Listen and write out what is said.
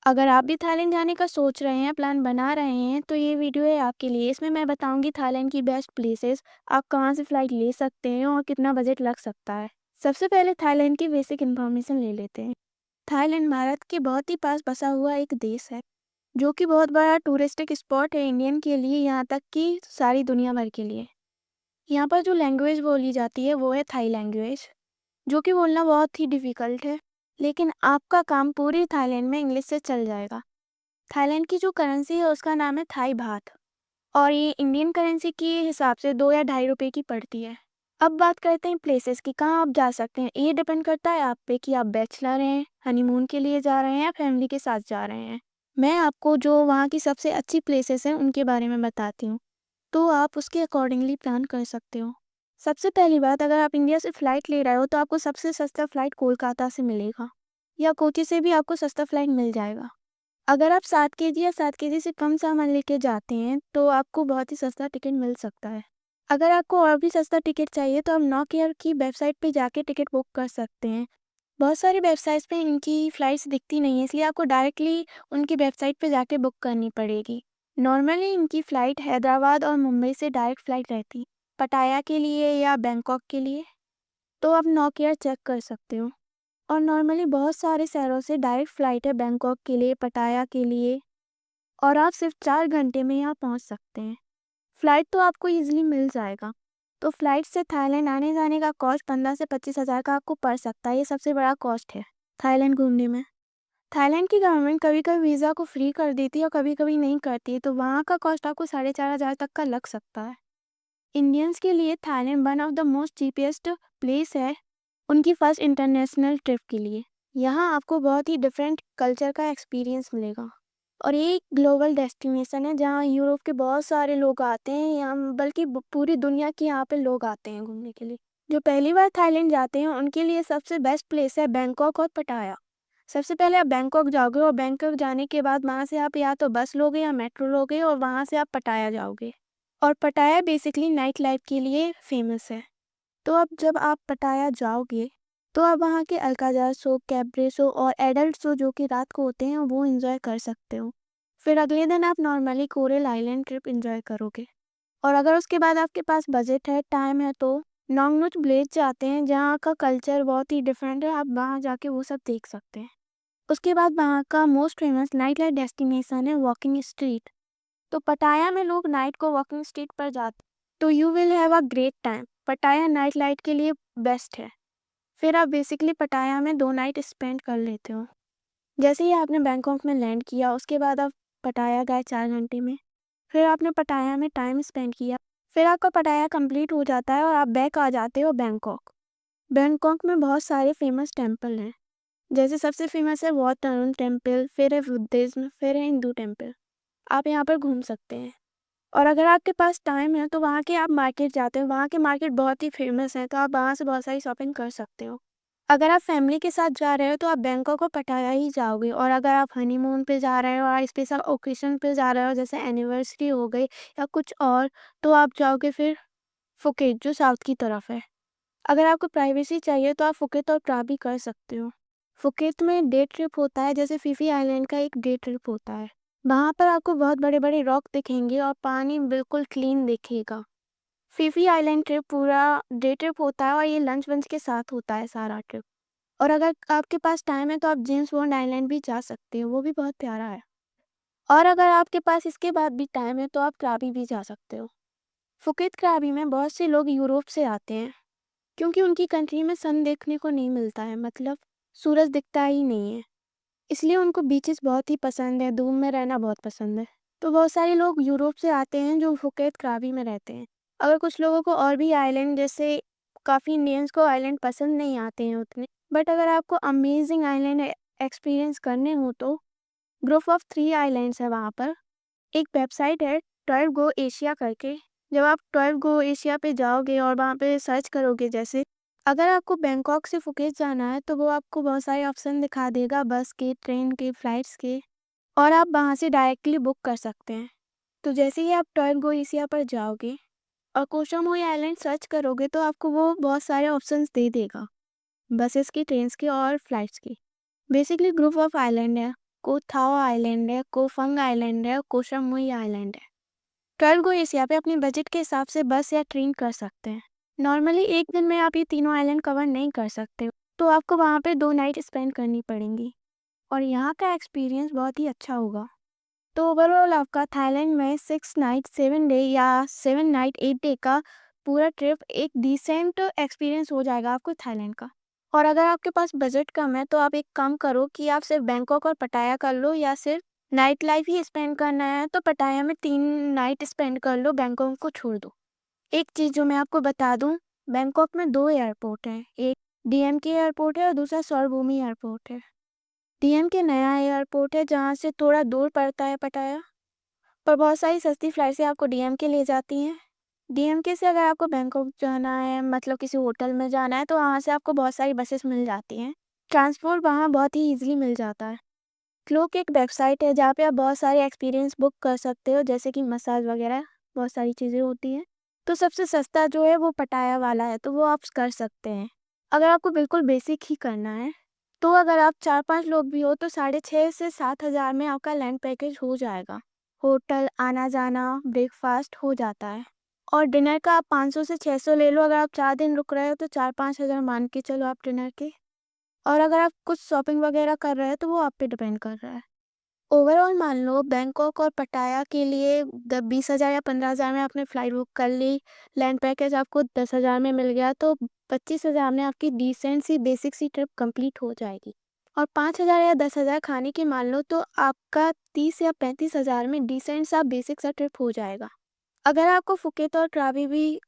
अगर आप भी थाईलैंड जाने का सोच रहे हैं, प्लान बना रहे हैं, तो ये वीडियो है आपके लिए। इसमें मैं बताऊंगी थाईलैंड की बेस्ट प्लेसेस, आप कहाँ से फ़्लाइट ले सकते हैं और कितना बजट लग सकता है। सबसे पहले थाईलैंड की बेसिक इन्फॉर्मेशन ले लेते हैं। थाईलैंड भारत के बहुत ही पास बसा हुआ एक देश है, जो कि बहुत बड़ा टूरिस्टिक स्पॉट है इंडियन के लिए, यहाँ तक कि सारी दुनिया भर के लिए। यहाँ पर जो लैंग्वेज बोली जाती है वो है थाई लैंग्वेज, जो कि बोलना बहुत ही डिफ़िकल्ट है, लेकिन आपका काम पूरी थाईलैंड में इंग्लिश से चल जाएगा। थाईलैंड की जो करेंसी है उसका नाम है थाई बाथ, और ये इंडियन करेंसी के हिसाब से 2 या ढाई रुपए की पड़ती है। अब बात करते हैं प्लेसेस की, कहाँ आप जा सकते हैं। ये डिपेंड करता है आप पे कि आप बैचलर हैं, हनीमून के लिए जा रहे हैं या फैमिली के साथ जा रहे हैं। मैं आपको जो वहाँ की सबसे अच्छी प्लेसेस हैं उनके बारे में बताती हूँ, तो आप उसके अकॉर्डिंगली प्लान कर सकते हो। सबसे पहली बात, अगर आप इंडिया से फ़्लाइट ले रहे हो तो आपको सबसे सस्ता फ़्लाइट कोलकाता से मिलेगा, या कोची से भी आपको सस्ता फ़्लाइट मिल जाएगा। अगर आप 7 केजी या 7 केजी से कम सामान लेके जाते हैं तो आपको बहुत ही सस्ता टिकट मिल सकता है। अगर आपको और भी सस्ता टिकट चाहिए तो आप नॉक एयर की वेबसाइट पे जाके टिकट बुक कर सकते हैं। बहुत सारी वेबसाइट्स पे इनकी फ़्लाइट्स दिखती नहीं है, इसलिए आपको डायरेक्टली उनकी वेबसाइट पे जाके बुक करनी पड़ेगी। नॉर्मली इनकी फ़्लाइट हैदराबाद और मुंबई से डायरेक्ट फ़्लाइट रहती, पटाया के लिए या बैंकॉक के लिए, तो आप नॉक एयर चेक कर सकते हो। और नॉर्मली बहुत सारे शहरों से डायरेक्ट फ़्लाइट है बैंकॉक के लिए, पटाया के लिए, और आप सिर्फ 4 घंटे में यहाँ पहुँच सकते हैं। फ़्लाइट तो आपको ईज़िली मिल जाएगा। तो फ़्लाइट से थाईलैंड आने-जाने का कॉस्ट 15 से 25 हज़ार का आपको पड़ सकता है। ये सबसे बड़ा कॉस्ट है थाईलैंड घूमने में। थाईलैंड की गवर्नमेंट कभी-कभी वीज़ा को फ्री कर देती है और कभी-कभी नहीं करती है, तो वहाँ का कॉस्ट आपको 4,500 तक का लग सकता है। इंडियंस के लिए Thailand one of the most cheapest place है उनकी फर्स्ट इंटरनेशनल ट्रिप के लिए। यहाँ आपको बहुत ही डिफरेंट कल्चर का एक्सपीरियंस मिलेगा, और ये एक ग्लोबल डेस्टिनेशन है जहाँ यूरोप के बहुत सारे लोग आते हैं, यहाँ बल्कि पूरी दुनिया के यहाँ पे लोग आते हैं घूमने के लिए। जो पहली बार थाईलैंड जाते हैं उनके लिए सबसे बेस्ट प्लेस है बैंकॉक और पटाया। सबसे पहले आप बैंकॉक जाओगे, और बैंकॉक जाने के बाद वहाँ से आप या तो बस लोगे या मेट्रो लोगे, और वहाँ से आप पटाया जाओगे। और पटाया बेसिकली नाइट लाइफ के लिए फेमस है। तो अब जब आप पटाया जाओगे तो आप वहाँ के अल्काजार शो, कैबरे शो और एडल्ट शो जो कि रात को होते हैं वो एंजॉय कर सकते हो। फिर अगले दिन आप normally coral island trip enjoy करोगे। और अगर उसके बाद आपके पास बजट है, टाइम है, तो नॉन्गनुच विलेज जाते हैं जहाँ का कल्चर बहुत ही डिफरेंट है, आप वहाँ जाके वो सब देख सकते हैं। उसके बाद वहाँ का most famous night life destination है वॉकिंग स्ट्रीट। तो पटाया में लोग नाइट को वॉकिंग स्ट्रीट पर जाते, तो you will have a great time. पटाया नाइट लाइट के लिए बेस्ट है। फिर आप बेसिकली पटाया में 2 नाइट स्पेंड कर लेते हो। जैसे ही आपने बैंकॉक में लैंड किया उसके बाद आप पटाया गए 4 घंटे में। फिर आपने पटाया में टाइम स्पेंड किया। फिर आपका पटाया कंप्लीट हो जाता है और आप बैक आ जाते हो बैंकॉक। बैंकॉक में बहुत सारे फेमस टेम्पल हैं। जैसे सबसे फेमस है वॉट तरुण टेम्पल, फिर है बुद्धिज़्म, फिर है हिंदू टेम्पल। आप यहाँ पर घूम सकते हैं। और अगर आपके पास टाइम है तो वहाँ के आप मार्केट जाते हो, वहाँ के मार्केट बहुत ही फेमस हैं, तो आप वहाँ से बहुत सारी शॉपिंग कर सकते हो। अगर आप फैमिली के साथ जा रहे हो तो आप बैंकॉक और पटाया ही जाओगे, और अगर आप हनीमून पे जा रहे हो और स्पेशल ओकेशन पे जा रहे हो जैसे एनिवर्सरी हो गई या कुछ और, तो आप जाओगे फिर फुकेट जो साउथ की तरफ है। अगर आपको प्राइवेसी चाहिए तो आप फुकेत और ट्रा भी कर सकते हो। फुकेत में डे ट्रिप होता है, जैसे फीफी आइलैंड का एक डे ट्रिप होता है। वहाँ पर आपको बहुत बड़े बड़े रॉक दिखेंगे और पानी बिल्कुल क्लीन दिखेगा। फीफी आइलैंड ट्रिप पूरा डे ट्रिप होता है और ये लंच वंच के साथ होता है सारा ट्रिप। और अगर आपके पास टाइम है तो आप जेम्स बॉन्ड आइलैंड भी जा सकते हो, वो भी बहुत प्यारा है। और अगर आपके पास इसके बाद भी टाइम है तो आप क्राबी भी जा सकते हो। फुकेत क्राबी में बहुत से लोग यूरोप से आते हैं, क्योंकि उनकी कंट्री में सन देखने को नहीं मिलता है, मतलब सूरज दिखता ही नहीं है। इसलिए उनको बीचेस बहुत ही पसंद है, धूप में रहना बहुत पसंद है। तो बहुत सारे लोग यूरोप से आते हैं जो फुकेत क्राबी में रहते हैं। अगर कुछ लोगों को और भी आइलैंड, जैसे काफ़ी इंडियंस को आइलैंड पसंद नहीं आते हैं उतने, बट अगर आपको अमेजिंग आइलैंड एक्सपीरियंस करने हो तो ग्रुप ऑफ 3 आइलैंड्स है वहाँ पर। एक वेबसाइट है 12 गो एशिया करके। जब आप 12 गो एशिया पे जाओगे और वहाँ पे सर्च करोगे, जैसे अगर आपको बैंकॉक से फुकेत जाना है तो वो आपको बहुत सारे ऑप्शन दिखा देगा, बस के, ट्रेन के, फ्लाइट्स के, और आप वहाँ से डायरेक्टली बुक कर सकते हैं। तो जैसे ही आप 12 गो एशिया पर जाओगे और कोशामुई आइलैंड सर्च करोगे तो आपको वो बहुत सारे ऑप्शंस दे देगा, बसेस की, ट्रेन्स की और फ्लाइट्स की। बेसिकली ग्रुप ऑफ आइलैंड है। को थाओ आइलैंड है, को फंग आइलैंड है, को सामुई आइलैंड है। 12 गो एशिया पे अपने बजट के हिसाब से बस या ट्रेन कर सकते हैं। नॉर्मली एक दिन में आप ये तीनों आइलैंड कवर नहीं कर सकते, तो आपको वहाँ पे 2 नाइट स्पेंड करनी पड़ेंगी और यहाँ का एक्सपीरियंस बहुत ही अच्छा होगा। तो ओवरऑल आपका थाईलैंड में 6 नाइट 7 डे या 7 नाइट 8 डे का पूरा ट्रिप एक डिसेंट एक्सपीरियंस हो जाएगा आपको थाईलैंड का। और अगर आपके पास बजट कम है तो आप एक काम करो कि आप सिर्फ बैंकॉक और पटाया कर लो, या सिर्फ नाइट लाइफ ही स्पेंड करना है तो पटाया में 3 नाइट स्पेंड कर लो, बैंकॉक को छोड़ दो। एक चीज़ जो मैं आपको बता दूं, बैंकॉक में 2 एयरपोर्ट हैं, एक डीएमके एयरपोर्ट है और दूसरा सौरभूमि एयरपोर्ट है। डीएमके नया एयरपोर्ट है जहाँ से थोड़ा दूर पड़ता है पटाया, पर बहुत सारी सस्ती फ्लाइट से आपको डीएमके ले जाती हैं। डीएमके से अगर आपको बैंकॉक जाना है, मतलब किसी होटल में जाना है, तो वहाँ से आपको बहुत सारी बसेस मिल जाती हैं। ट्रांसपोर्ट वहाँ बहुत ही ईजिली मिल जाता है। क्लोक एक वेबसाइट है जहाँ पे आप बहुत सारे एक्सपीरियंस बुक कर सकते हो, जैसे कि मसाज वगैरह बहुत सारी चीज़ें होती हैं। तो सबसे सस्ता जो है वो पटाया वाला है, तो वो आप कर सकते हैं। अगर आपको बिल्कुल बेसिक ही करना है तो अगर आप 4-5 लोग भी हो तो 6,500 से 7,000 में आपका लैंड पैकेज हो जाएगा। होटल, आना-जाना, ब्रेकफ़ास्ट हो जाता है। और डिनर का आप 500 से 600 ले लो, अगर आप 4 दिन रुक रहे हो तो 4-5 हज़ार मान के चलो आप डिनर के। और अगर आप कुछ शॉपिंग वगैरह कर रहे हैं तो वो आप पे डिपेंड कर रहा है। ओवरऑल मान लो बैंकॉक और पटाया के लिए 20,000 या 15,000 में आपने फ़्लाइट बुक कर ली, लैंड पैकेज आपको 10,000 में मिल गया, तो 25,000 में आपकी डिसेंट सी बेसिक सी ट्रिप कंप्लीट हो जाएगी। और 5,000 या 10,000 खाने की मान लो तो आपका 30 या 35,000 में डिसेंट सा बेसिक सा ट्रिप हो जाएगा। अगर आपको फुकेत और क्राबी भी